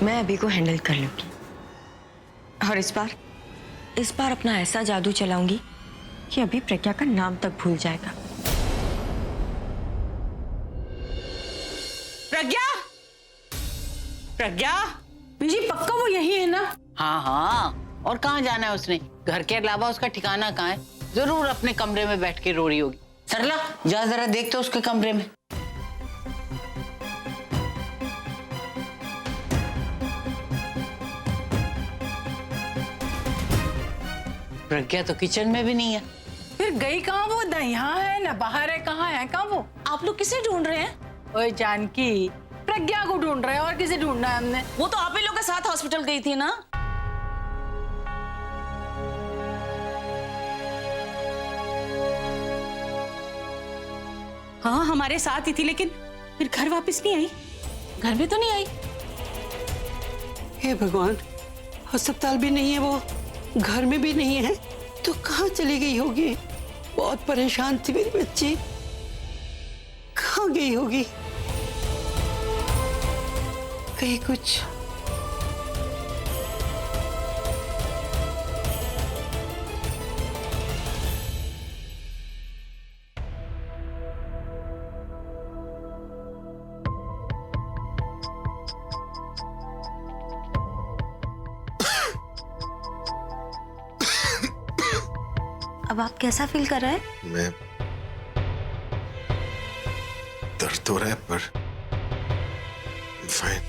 मैं अभी को हैंडल कर लूंगी और इस बार अपना ऐसा जादू चलाऊंगी कि अभी प्रज्ञा का नाम तक भूल जाएगा। प्रज्ञा, प्रज्ञा बीजी पक्का वो यही है ना? हाँ हाँ, और कहाँ जाना है उसने? घर के अलावा उसका ठिकाना कहाँ है? जरूर अपने कमरे में बैठ के रो रही होगी। सरला जा जरा देख तो उसके कमरे में। प्रज्ञा तो किचन में भी नहीं है। फिर गई कहाँ वो? ना यहाँ है ना बाहर है, कहाँ है? कहाँ वो? आप लोग किसे ढूंढ रहे हैं? ओए जानकी, प्रज्ञा को ढूंढ रहे हैं, और किसे ढूंढना है हमने? वो तो आप ही लोग के साथ हॉस्पिटल गई थी ना। हाँ हमारे साथ ही थी, लेकिन फिर घर वापस नहीं आई। घर में तो नहीं आई। हे भगवान, अस्पताल भी नहीं है वो, घर में भी नहीं है, तो कहाँ चली गई होगी? बहुत परेशान थी मेरी बच्ची, कहाँ गई होगी? कहीं कुछ अब आप कैसा फील कर रहे हैं? मैं दर्द हो रहा है पर फाइन।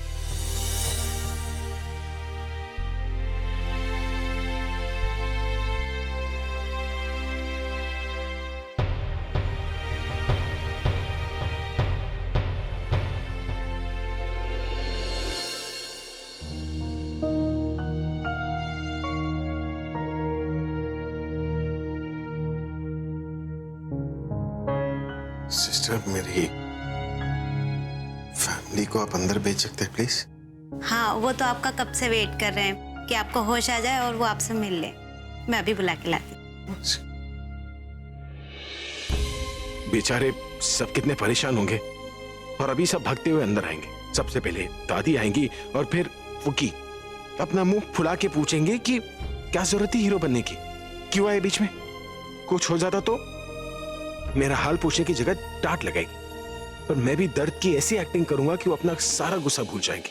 सिस्टर, मेरी फैमिली को आप अंदर भेज सकते हैं प्लीज? हाँ, वो तो आपका कब से वेट कर रहे हैं कि आपको होश आ जाए और वो आपसे मिल ले। मैं अभी बुला के लाती हूँ। बेचारे सब कितने परेशान होंगे, और अभी सब भागते हुए अंदर आएंगे। सबसे पहले दादी आएंगी और फिर फुकी अपना मुंह फुला के पूछेंगे कि क्या जरूरत थी हीरो बनने की, क्यों आए बीच में, कुछ हो जाता तो। मेरा हाल पूछने की जगह डांट लगाएगी, पर मैं भी दर्द की ऐसी एक्टिंग करूंगा कि वो अपना सारा गुस्सा भूल जाएंगे।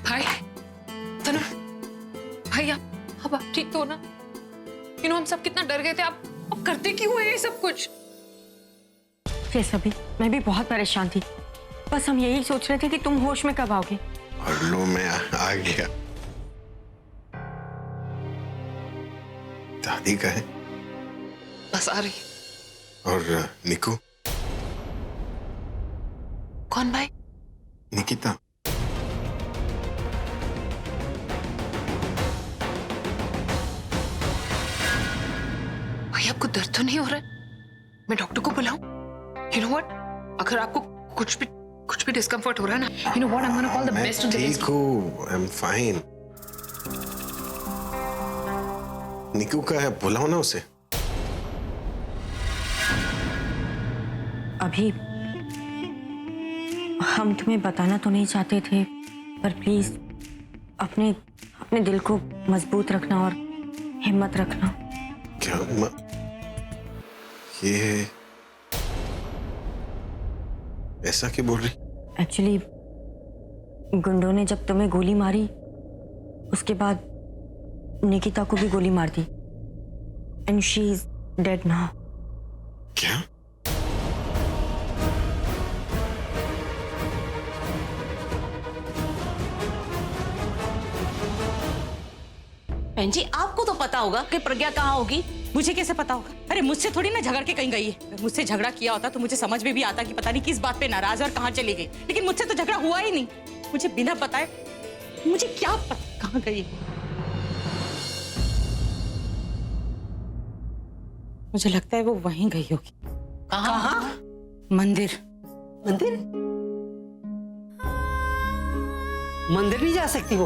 भाई तनु, भाई अब आप ठीक तो हो ना? हम सब कितना डर गए थे। आप करते क्यों है ये सब कुछ? ये सभी, मैं भी बहुत परेशान थी। बस हम यही सोच रहे थे कि तुम होश में कब आओगे। और लो मैं आ गया। दादी का है? बस आ रही। और निकू? कौन भाई? निकिता। भाई आपको दर्द तो नहीं हो रहा है? मैं डॉक्टर को बुलाऊं? You know what? अगर आपको कुछ भी डिस्कम्फर्ट हो रहा है ना, you know what? I'm gonna call the best of the best. ठीक हूँ, I'm fine. निकू का है, बुलाओ ना उसे। अभी हम तुम्हें बताना तो नहीं चाहते थे, पर प्लीज अपने दिल को मजबूत रखना और हिम्मत रखना। क्या ये ऐसा क्यों बोल रही? एक्चुअली गुंडों ने जब तुम्हें गोली मारी, उसके बाद निकिता को भी गोली मार दी, and she is dead now. क्या? बहन जी, आपको तो पता होगा कि प्रज्ञा कहाँ होगी। मुझे कैसे पता होगा? अरे मुझसे थोड़ी ना झगड़ के कहीं गई है। अगर मुझसे झगड़ा किया होता तो मुझे समझ में भी आता कि पता नहीं किस बात पे नाराज है और कहाँ चली गई, लेकिन मुझसे तो झगड़ा हुआ ही नहीं। मुझे बिना बताए, मुझे क्या पता कहाँ गई है। मुझे लगता है वो वहीं गई होगी। कहाँ? मंदिर। मंदिर? मंदिर नहीं जा सकती वो,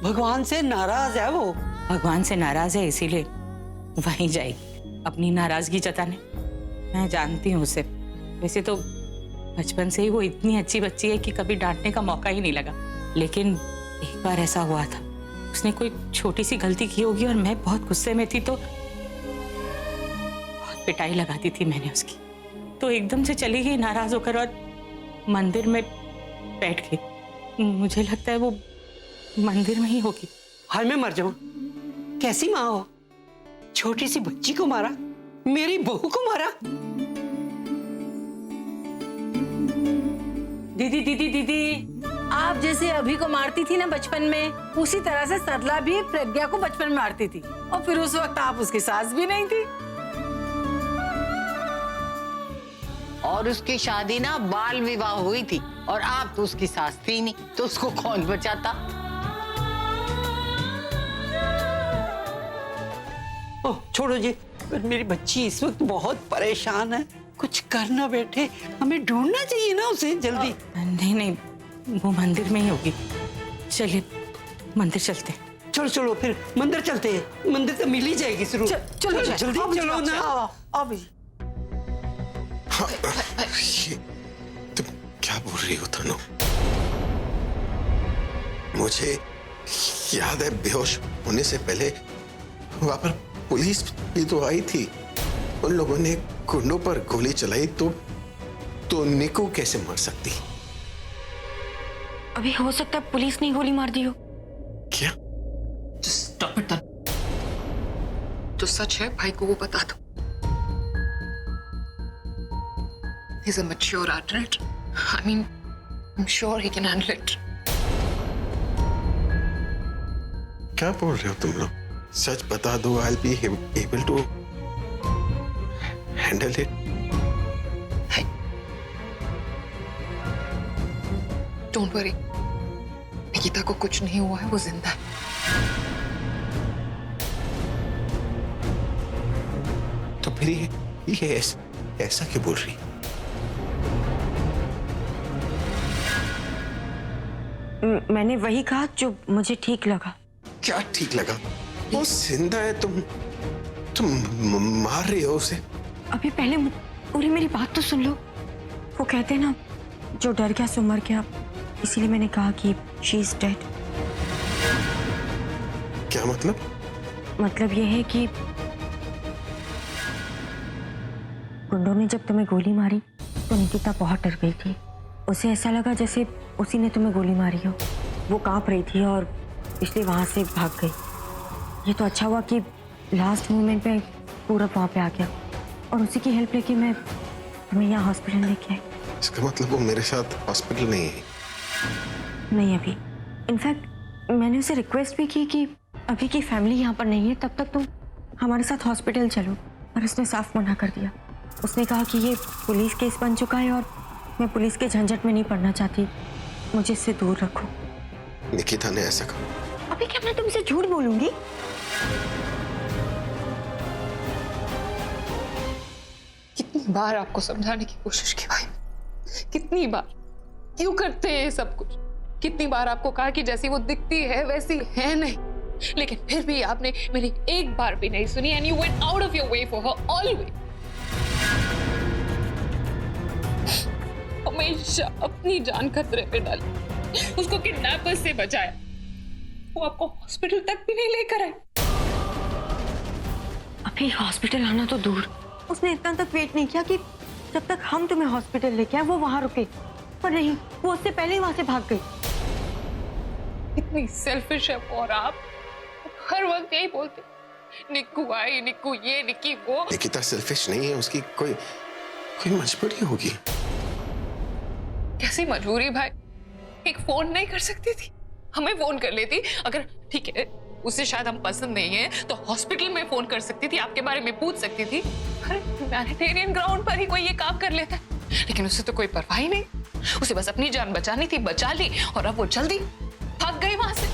भगवान से नाराज है वो। भगवान से नाराज है इसीलिए वहीं जाएगी अपनी नाराजगी जताने। मैं जानती हूँ उसे, वैसे तो बचपन से ही वो इतनी अच्छी बच्ची है कि कभी डांटने का मौका ही नहीं लगा, लेकिन एक बार ऐसा हुआ था, उसने कोई छोटी सी गलती की होगी और मैं बहुत गुस्से में थी तो बहुत पिटाई लगा दी थी मैंने उसकी। तो एकदम से चली गई नाराज होकर और मंदिर में बैठ गई। मुझे लगता है वो मंदिर में ही होगी। हाय मैं मर जाऊं, कैसी माँ हो, छोटी सी बच्ची को मारा, मेरी बहू को मारा। दीदी दीदी दीदी, आप जैसे अभी को मारती थी ना बचपन में, उसी तरह से सरला भी प्रज्ञा को बचपन में मारती थी, और फिर उस वक्त आप उसकी सास भी नहीं थी। और उसकी शादी ना बाल विवाह हुई थी और आप तो उसकी सास थी नहीं, तो उसको कौन बचाता? ओह छोड़ो जी, पर मेरी बच्ची इस वक्त बहुत परेशान है, कुछ कर ना बैठे, हमें ढूंढना चाहिए ना उसे जल्दी। नहीं नहीं, वो मंदिर में ही होगी। चलिए मंदिर चलते हैं। चलो चलो फिर मंदिर चलते हैं, मंदिर तो मिल ही जाएगी जरूर। चलो जल्दी चलो ना। आओ भी। हाँ, ये तुम क्या बोल रही हो तनु? मुझे याद है बेहोश होने से पहले वहां पर पुलिस भी तो आई थी, उन लोगों ने गुंडों पर गोली चलाई तो निकू कैसे मर सकती? अभी हो सकता है पुलिस ने गोली मार दी हो। क्या? Stop it. जो सच है भाई को वो बता दो। He's a mature adult. I mean, I'm sure he can handle it. क्या बोल रहे हो तुम लोग? सच बता दो, I'll be able to handle it. Hey, don't worry. Nikita को कुछ नहीं हुआ है, वो जिंदा है। तो फिर ये ऐसा क्यों बोल रही? मैंने वही कहा जो मुझे ठीक लगा। क्या ठीक लगा? वो जिंदा है, तुम मार रही हो उसे। अभी पहले पूरी मेरी बात तो सुन लो। वो कहते हैं ना, जो डर गया सो मर गया, इसीलिए मैंने कहा कि शी इज डेड। क्या मतलब? मतलब ये है कि गुंडों ने जब तुम्हें गोली मारी तो निकिता बहुत डर गई थी। उसे ऐसा लगा जैसे उसी ने तुम्हें गोली मारी हो। वो कांप रही थी और इसलिए वहां से भाग गई। ये तो अच्छा हुआ कि लास्ट मोमेंट पे पूरब वहां पे आ गया और उसी की हेल्प लेके मैं तुम्हें यहाँ हॉस्पिटल लेके आई। इसका मतलब वो मेरे साथ हॉस्पिटल नहीं है? नहीं अभी। इनफैक्ट मैंने उसे रिक्वेस्ट भी की कि अभी की फैमिली यहाँ पर नहीं है, तब तक तुम हमारे साथ हॉस्पिटल चलो, पर उसने साफ मना कर दिया। उसने कहा कि ये पुलिस केस बन चुका है और मैं पुलिस के झंझट में नहीं पड़ना चाहती, मुझे इससे दूर रखो। निकिता ने ऐसा कहा? अभी क्या मैं तुमसे झूठ बोलूंगी? कितनी बार आपको समझाने की कोशिश की भाई, कितनी बार, क्यों करते हैं ये सब कुछ? कितनी बार आपको कहा कि जैसी वो दिखती है वैसी है नहीं, लेकिन फिर भी आपने मेरी एक बार भी नहीं सुनी। And you went out of your way for her always. हमेशा अपनी जान खतरे पे डाली, उसको किडनैपर्स से बचाया, वो आपको हॉस्पिटल तक भी नहीं लेकर आए। अभी हॉस्पिटल आना तो दूर, उसने इतना तक वेट नहीं किया कि जब तक हम तुम्हें हॉस्पिटल लेके आए वो वहां रुके, पर नहीं, वो उससे पहले ही वहां से भाग गई। इतनी सेल्फिश है और आप हर वक्त यही बोलते, निक्कू आई, निक्कू ये, निक्की वो। निकिता सेल्फिश नहीं है, उसकी कोई मजबूरी होगी। कैसी मजबूरी भाई? एक फोन नहीं कर सकती थी? हमें फोन कर लेती, अगर ठीक है उसे शायद हम पसंद नहीं है तो हॉस्पिटल में फोन कर सकती थी, आपके बारे में पूछ सकती थी। अरे ह्यूमैनिटेरियन ग्राउंड पर ही कोई ये काम कर लेता है, लेकिन उसे तो कोई परवाह ही नहीं। उसे बस अपनी जान बचानी थी, बचा ली, और अब वो जल्दी भाग गई वहां से।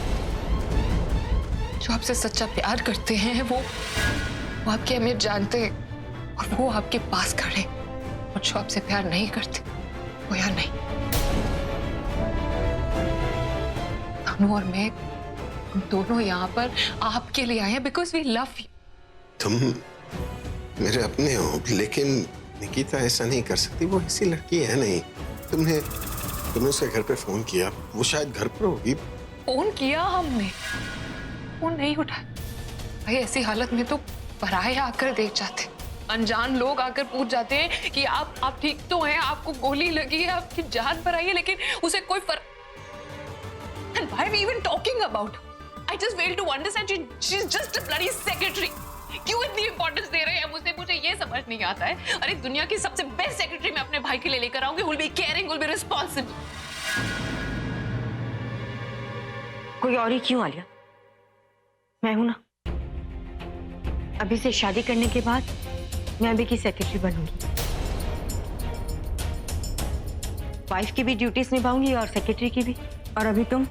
जो आपसे सच्चा प्यार करते हैं वो आपकी अहमियत जानते हैं और वो आपके पास खड़े, और जो आपसे प्यार नहीं करते वो यार नहीं। तानू और मैं दोनों यहाँ पर आपके लिए आए हैं बिकॉज वी लव यू। तुम मेरे अपने हो, लेकिन निकिता ऐसा नहीं कर सकती, वो ऐसी लड़की है नहीं। तुमने उसके घर पे फोन किया, वो शायद घर पर होगी। फोन किया हमने, फोन नहीं उठाया। भाई ऐसी हालत में तो पराये आकर देख जाते, अनजान लोग आकर पूछ जाते हैं कि आप ठीक तो हैं, आपको गोली लगी है, आपकी जान पर आई है, लेकिन उसे कोई फर्क। And why are we even talking about her? I just fail to understand. She's just a bloody secretary. क्यों इतनी इंपॉर्टेंस दे रहे हैं मुझे ये समझ नहीं आता है। अरे दुनिया की सबसे बेस्ट सेक्रेटरी मैं अपने भाई के लिए लेकर आऊंगी, who'll be caring, who'll be responsible. कोई और ही क्यों आलिया? मैं हूं ना। अभी से शादी करने के बाद मैं अभी की सेक्रेटरी बनूंगी, वाइफ की भी ड्यूटीज निभाऊंगी और सेक्रेटरी की भी। और अभी तुम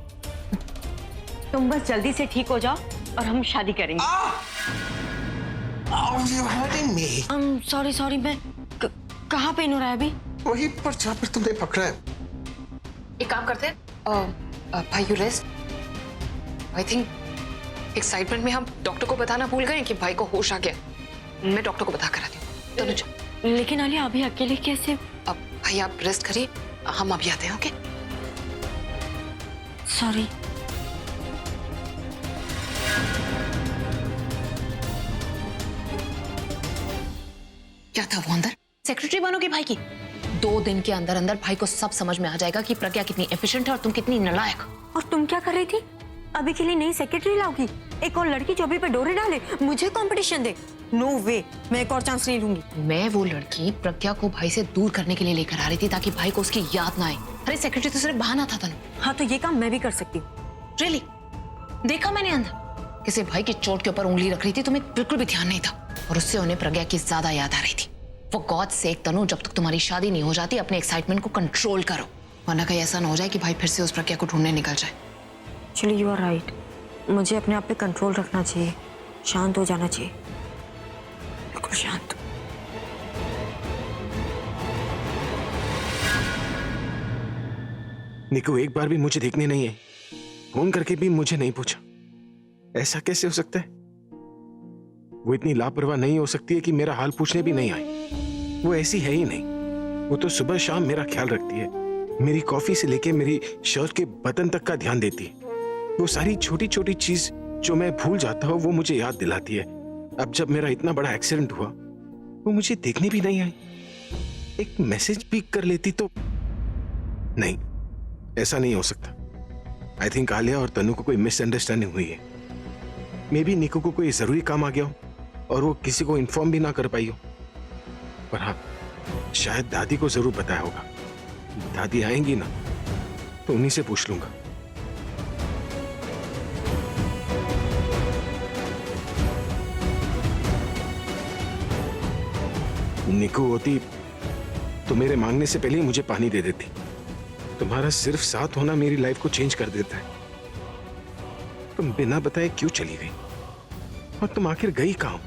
बस जल्दी से ठीक हो जाओ और हम शादी करेंगे। You're hurting me. सॉरी, मैं कहाँ पेन हो रहा है अभी? वही पर जहाँ पर तुमने पकड़ा है। एक काम करते हैं, भाई you rest. I think excitement में हम डॉक्टर को बताना भूल गए कि भाई को होश आ गया। मैं डॉक्टर को बता कर आती हूँ। तनुजा। लेकिन आलिया अभी अकेले कैसे? अब भाई आप रेस्ट करिए, हम अभी आते हैं। Okay sorry. क्या था वो अंदर? सेक्रेटरी बनोगी भाई की? 2 दिन के अंदर अंदर भाई को सब समझ में आ जाएगा कि प्रज्ञा कितनी एफिशिएंट है और तुम कितनी नालायक। और तुम क्या कर रही थी? अभी के लिए नई सेक्रेटरी लाओगी? एक और लड़की जो अभी पे डोरे डाले, मुझे कंपटीशन दे? नो वे, मैं एक और चांस नहीं लूंगी। मैं वो लड़की प्रज्ञा को भाई से दूर करने के लिए लेकर आ रही थी ताकि भाई को उसकी याद ना आए। अरे सेक्रेटरी तो सिर्फ बहाना था तनु। हाँ तो ये काम मैं भी कर सकती हूँ। रियली? देखा मैंने अंदर किसी भाई की चोट के ऊपर उंगली रख रही थी, तुम्हें बिल्कुल भी ध्यान नहीं था और उससे उन्हें प्रज्ञा की ज्यादा याद आ रही थी। वो गॉड सेक तनु, जब तक तुम्हारी शादी नहीं हो जाती अपने एक्साइटमेंट को कंट्रोल करो, वरना कहीं ऐसा ना हो जाए कि भाई फिर से उस प्रज्ञा को ढूंढने निकल जाए। चलिए यू आर राइट, मुझे अपने आप पे कंट्रोल रखना चाहिए, शांत हो जाना चाहिए, बिल्कुल शांत। निकू एक बार भी मुझे देखने नहीं है, फोन करके भी मुझे नहीं पूछा। ऐसा कैसे हो सकता है? वो इतनी लापरवाह नहीं हो सकती है कि मेरा हाल पूछने भी नहीं आई। वो ऐसी है ही नहीं। वो तो सुबह शाम मेरा ख्याल रखती है, मेरी कॉफी से लेके मेरी शर्ट के बटन तक का ध्यान देती है। वो सारी छोटी छोटी चीज जो मैं भूल जाता हूँ वो मुझे याद दिलाती है। अब जब मेरा इतना बड़ा एक्सीडेंट हुआ वो मुझे देखने भी नहीं आई, एक मैसेज भी कर लेती तो। नहीं, ऐसा नहीं हो सकता। आई थिंक आलिया और तनु को कोई मिसअंडरस्टैंडिंग हुई है। मे बी निकू को कोई जरूरी काम आ गया हो और वो किसी को इन्फॉर्म भी ना कर पाई हो। पर हाँ, शायद दादी को जरूर बताया होगा। दादी आएंगी ना तो उन्हीं से पूछ लूंगा। निकू होती तो मेरे मांगने से पहले ही मुझे पानी दे देती। तुम्हारा सिर्फ साथ होना मेरी लाइफ को चेंज कर देता है। तुम बिना बताए क्यों चली गई और तुम आखिर गई कहां?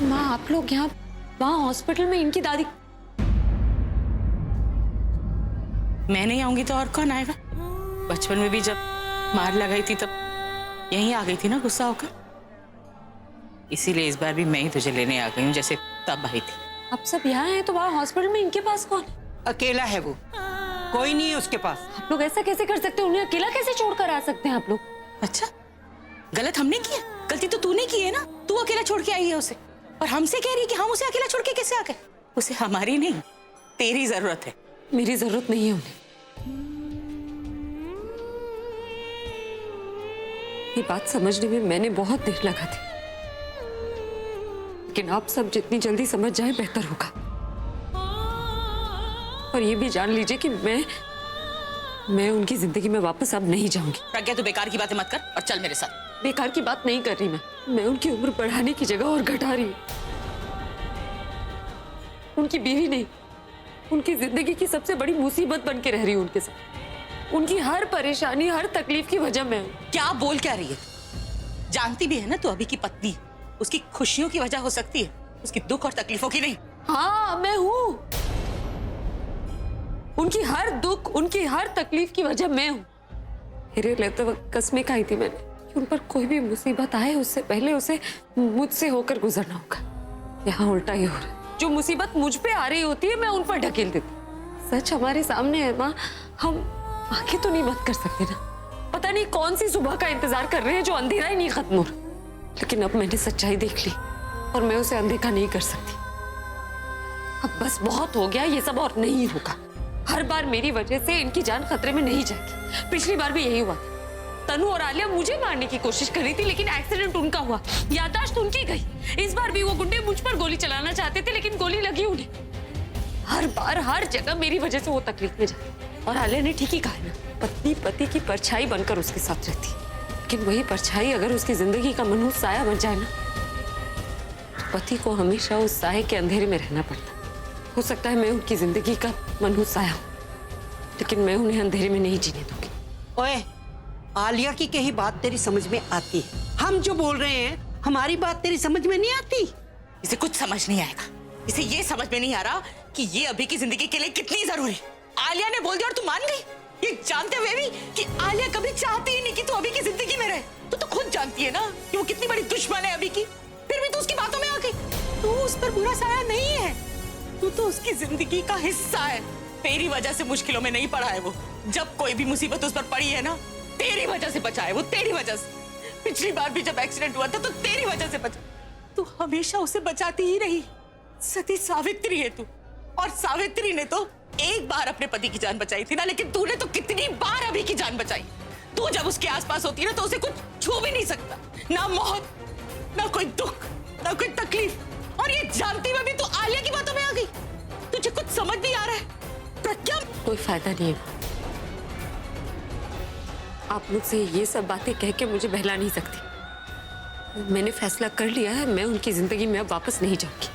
माँ आप लोग यहाँ वहाँ हॉस्पिटल में इनकी दादी। मैं नहीं आऊंगी तो और कौन आएगा? बचपन में भी जब मार लगाई थी तब यहीं आ गई थी ना गुस्सा होकर। इसीलिए इस बार भी मैं ही तुझे लेने आ गई हूँ जैसे तब आई थी। आप सब यहाँ हैं तो वहाँ हॉस्पिटल में इनके पास कौन? अकेला है वो, कोई नहीं है उसके पास। आप लोग ऐसा कैसे कर सकते हैं? उन्हें अकेला कैसे छोड़कर आ सकते हैं आप लोग? अच्छा, गलत हमने किया? गलती तो तूने की है ना, तू अकेला छोड़ के आई है उसे और हमसे कह रही है कि हम उसे अकेला छोड़ के कैसे आ गए? उसे हमारी नहीं तेरी जरूरत है। मेरी जरूरत नहीं है उन्हें। ये बात समझने में मैंने बहुत देर लगा थी, लेकिन आप सब जितनी जल्दी समझ जाए बेहतर होगा। और ये भी जान लीजिए कि मैं उनकी जिंदगी में वापस अब नहीं जाऊंगी। प्रज्ञा तू बेकार की बातें मत कर और चल मेरे साथ। बेकार की बात नहीं कर रही मैं उनकी उम्र बढ़ाने की जगह और घटा रही हूँ। उनकी बीवी नहीं, उनकी जिंदगी की सबसे बड़ी मुसीबत बन के रह रही हूँ उनके साथ। उनकी हर परेशानी, हर तकलीफ की वजह मैं हूँ। क्या बोल क्या रही है? जानती भी है ना तू अभी की पत्नी, उसकी खुशियों की वजह हो सकती है, उसकी दुख और तकलीफों की नहीं। हाँ मैं हूँ, उनकी हर दुख, उनकी हर तकलीफ की वजह मैं हूँ। मेरे लेते वक्त कसमें खाई थी मैंने कि उन पर कोई भी मुसीबत आए उससे पहले उसे मुझसे होकर गुजरना होगा। यहाँ उल्टा ही हो रहा है। जो मुसीबत मुझ पे आ रही होती है मैं उन पर ढकेल देती। सच हमारे सामने है माँ, हम आंखें तो नहीं बंद कर सकते ना। पता नहीं कौन सी सुबह का इंतजार कर रहे हैं जो अंधेरा ही नहीं खत्म हो रहा। लेकिन अब मैंने सच्चाई देख ली और मैं उसे अनदेखा नहीं कर सकती। अब बस बहुत हो गया ये सब और नहीं होगा। हर बार मेरी वजह से इनकी जान खतरे में नहीं जाएगी। पिछली बार भी यही हुआ था। तनु और आलिया मुझे मारने की कोशिश कर रही थी लेकिन एक्सीडेंट उनका हुआ, याददाश्त उनकी गई। इस बार भी वो गुंडे मुझ पर गोली चलाना चाहते थे लेकिन गोली लगी उन्हें। हर बार हर जगह मेरी वजह से वो तकलीफ में जाती। और आलिया ने ठीक ही कहा ना, पत्नी पति की परछाई बनकर उसके साथ रहती। लेकिन वही परछाई अगर उसकी जिंदगी का मनहूस साया बन जाए ना, तो पति को हमेशा उस साये के अंधेरे में रहना पड़ता। हो सकता है मैं उनकी जिंदगी का मनहूस साया हूं, लेकिन मैं उन्हें अंधेरे में नहीं जीने दूंगी। ओए, आलिया की कही बात तेरी समझ में आती है। हम जो बोल रहे हैं हमारी बात तेरी समझ में नहीं आती। इसे कुछ समझ नहीं आएगा। इसे ये समझ में नहीं आ रहा कि ये अभी की जिंदगी के लिए कितनी जरूरी। आलिया ने बोल दिया और तू मान गई, ये जानते हुए भी कि आलिया कभी चाहती ही नहीं कि तू अभी की जिंदगी में रहे। तू तो खुद जानती है ना कि वो कितनी बड़ी दुश्मन है अभी की, फिर भी तू उसकी बातों में आ गई। तू उस पर बुरा साया नहीं है, तू तो उसकी जिंदगी का हिस्सा है। तेरी वजह से मुश्किलों में नहीं पड़ा है वो। जब कोई भी मुसीबत उस पर पड़ी है ना, तेरी वजह से बचा है वो, तेरी वजह से। पिछली बार भी जब एक्सीडेंट हुआ था तो तेरी वजह से बचा। तू हमेशा उसे बचाती ही रही। सती सावित्री है तू, और सावित्री ने तो एक बार अपने पति की जान बचाई थी ना, लेकिन तूने तो कितनी बार अभी की जान बचाई। तू जब उसके आसपास होती है ना तो उसे कुछ छू भी नहीं सकता, ना मौत, ना कोई दुख, ना कोई तकलीफ। और ये जानती हुए भी तू आलिया की बातों में आ गई। तुझे कुछ समझ नहीं आ रहा है प्रज्ञा? कोई फायदा नहीं है। आप मुझसे ये सब बातें कह के मुझे बहला नहीं सकती। मैंने फैसला कर लिया है, मैं उनकी जिंदगी में अब वापस नहीं जाऊंगी।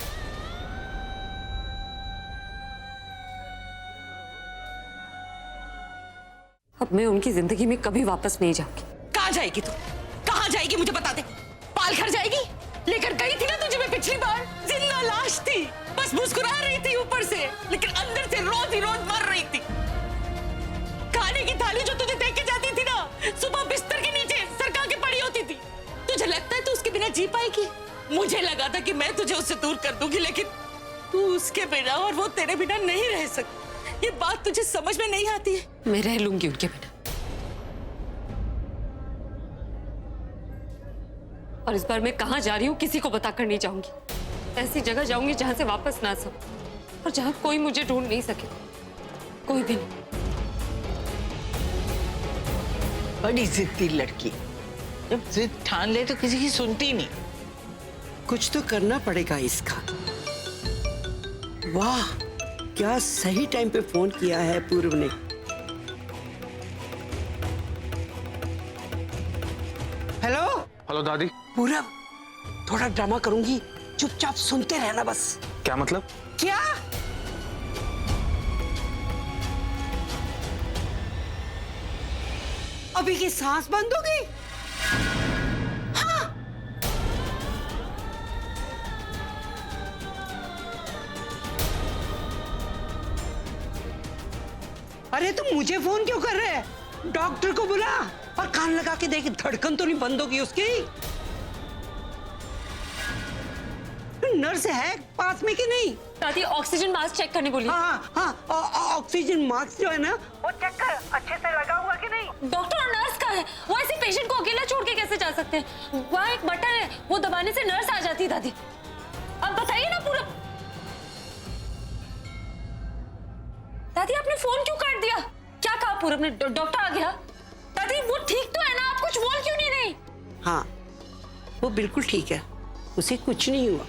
अब मैं उनकी जिंदगी में कभी वापस नहीं जाऊंगी। कहाँ जाएगी तू? कहाँ जाएगी मुझे बता दे। पाल घर जाएगी? लेकर गई थी ना तुझे मैं पिछली बार, जिंदा लाश थी, बस मुस्कुरा रही थी ऊपर से, लेकिन अंदर से रोज ही रोज मर रही थी। खाने की थाली जो तुझे देख के जाती थी ना, सुबह बिस्तर के नीचे सरका के पड़ी होती थी। तुझे लगता है तू उसके बिना जी पाएगी? मुझे लगा था कि मैं तुझे उससे दूर कर दूंगी, लेकिन तू उसके बिना और वो तेरे बिना नहीं रह सकती। ये बात तुझे समझ में नहीं आती है? मैं रह लूंगी उनके बिना, और इस बार मैं कहां जा रही हूँ किसी को बताकर नहीं जाऊंगी। ऐसी जगह जाऊंगी जहां से वापस ना आ सकूं और जहां कोई मुझे ढूंढ नहीं सके, कोई भी नहीं। बड़ी जिद्दी लड़की, जब जिद ठान ले तो किसी की सुनती नहीं। कुछ तो करना पड़ेगा इसका। वाह, क्या सही टाइम पे फोन किया है पूर्व ने। हेलो हेलो दादी। पूरब, थोड़ा ड्रामा करूंगी, चुपचाप सुनते रहना बस। क्या मतलब? क्या? अभी की सांस बंद हो गई? हाँ। अरे तुम मुझे फोन क्यों कर रहे हैं? डॉक्टर को बुला और कान लगा के देख, धड़कन तो नहीं बंद होगी उसकी। नर्स है पास में कि नहीं? दादी ऑक्सीजन मास्क चेक करने बोली। हाँ हाँ, ऑक्सीजन मास्क जो है ना वो चेक कर, अच्छे से लगा हुआ कि नहीं। डॉक्टर और नर्स का है, वो ऐसे पेशेंट को अकेला छोड़ के कैसे जा सकते हैं? वहाँ एक बटन है, वो दबाने से नर्स आ जाती है। दादी अब बताइए ना पूरा। दादी आपने फोन क्यों काट दिया? क्या कहा पूरब ने? डॉक्टर आ गया? दादी वो ठीक तो है ना, आप कुछ बोल क्यों नहीं रही? हाँ वो बिल्कुल ठीक है, उसे कुछ नहीं हुआ।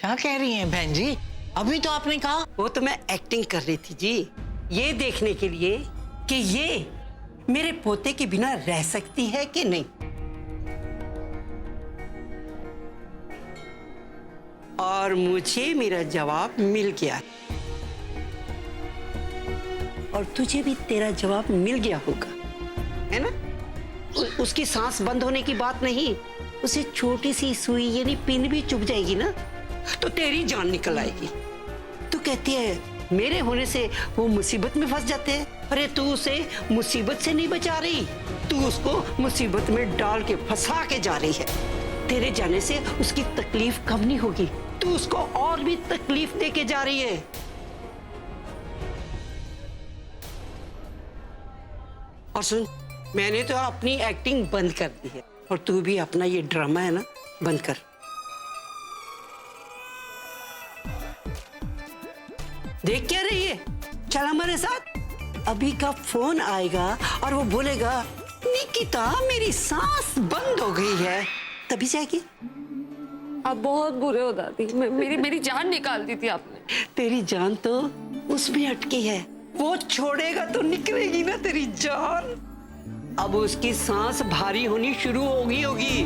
क्या कह रही हैं बहन जी? अभी तो आपने कहा। वो तो मैं एक्टिंग कर रही थी जी, ये देखने के लिए कि ये मेरे पोते के बिना रह सकती है कि नहीं। और मुझे मेरा जवाब मिल गया और तुझे भी तेरा जवाब मिल गया होगा, है ना? उसकी सांस बंद होने की बात नहीं, उसे छोटी सी सुई यानी पिन भी चुभ जाएगी ना तो तेरी जान निकल आएगी। तू कहती है मेरे होने से वो मुसीबत में फंस जाते हैं। अरे तू उसे मुसीबत से नहीं बचा रही, तू उसको मुसीबत में डाल के फंसा के जा रही है। तेरे जाने से उसकी तकलीफ कम नहीं होगी, तू उसको और भी तकलीफ दे के जा रही है। और सुन, मैंने तो अपनी एक्टिंग बंद कर दी है और तू भी अपना ये ड्रामा है ना बंद कर। देख क्या रही है, चल हमारे साथ। अभी का फोन आएगा और वो बोलेगा निकिता मेरी सांस बंद हो गई है, तभी जाएगी। आप बहुत बुरे हो दादी, मेरी जान निकाल दी थी आपने। तेरी जान तो उसमें अटकी है, वो छोड़ेगा तो निकलेगी ना तेरी जान। अब उसकी सांस भारी होनी शुरू होगी।